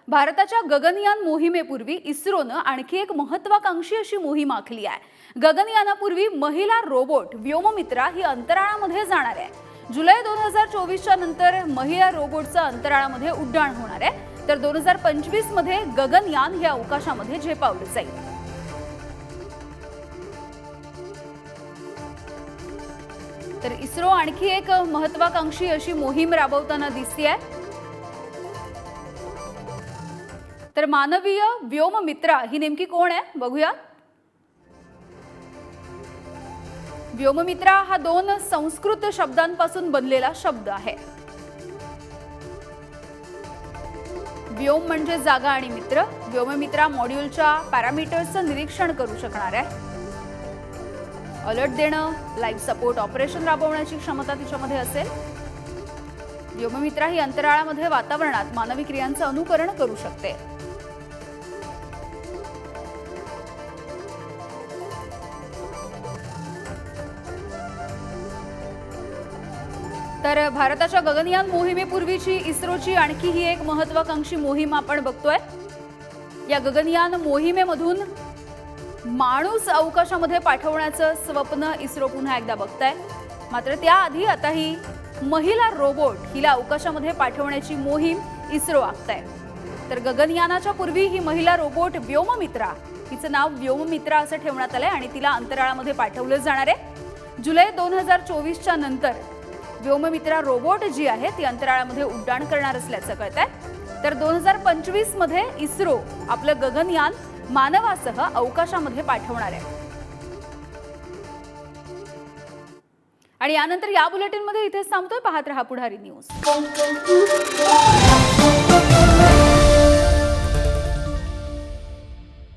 भारताच्या गगनयान मोहिमेपूर्वी इस्रोनं आणखी एक महत्त्वाकांक्षी अशी मोहीम आखली आहे। गगनयानापूर्वी महिला रोबोट व्योममित्रा ही अंतराळामध्ये जाणार आहे। जुलै 2024च्या नंतर महिला रोबोटचं अंतराळामध्ये उड्डाण होणार आहे, तर 2025 मध्ये गगनयान हे अवकाशामध्ये झेपावलं जाईल। तर इस्रो आणखी एक महत्त्वाकांक्षी अशी मोहीम राबवताना दिसतेय। तर मानवीय व्योममित्रा ही नेमकी कोण आहे बघूया। व्योममित्रा हा दोन संस्कृत शब्दांपासून बनलेला शब्द आहे। व्योम म्हणजे जागा आणि मित्र। व्योममित्रा मॉड्यूलच्या पॅरामीटर्सचं निरीक्षण करू शकणार आहे। अलर्ट देणं, लाईव्ह सपोर्ट ऑपरेशन राबवण्याची क्षमता तिच्यामध्ये असेल। व्योममित्रा ही अंतराळामध्ये वातावरणात मानवी क्रियांचं अनुकरण करू शकते। तर भारताच्या गगनयान मोहिमेपूर्वीची इस्रोची आणखी ही एक महत्त्वाकांक्षी मोहीम आपण बघतोय। या गगनयान मोहिमेमधून माणूस अवकाशामध्ये पाठवण्याचं स्वप्न इस्रो पुन्हा एकदा बघतंय। मात्र त्याआधी आता ही महिला रोबोट हिला अवकाशामध्ये पाठवण्याची मोहीम इस्रो आखतंय। तर गगनयानाच्या पूर्वी ही महिला रोबोट व्योममित्रा, हिचं नाव व्योममित्रा असं ठेवण्यात आलंय आणि तिला अंतराळामध्ये पाठवलं जाणार आहे। जुलै 2024च्या नंतर व्योममित्रा रोबोट जी आहे ती अंतराळामध्ये उड्डाण करणार असल्याचं कळतंय। तर 2025 मध्ये इस्रो आपलं गगनयान मानवासह अवकाशामध्ये पाठवणार आहे। आणि यानंतर या बुलेटिनमध्ये इथेच थांबतोय। पाहत रहा पुढारी न्यूज।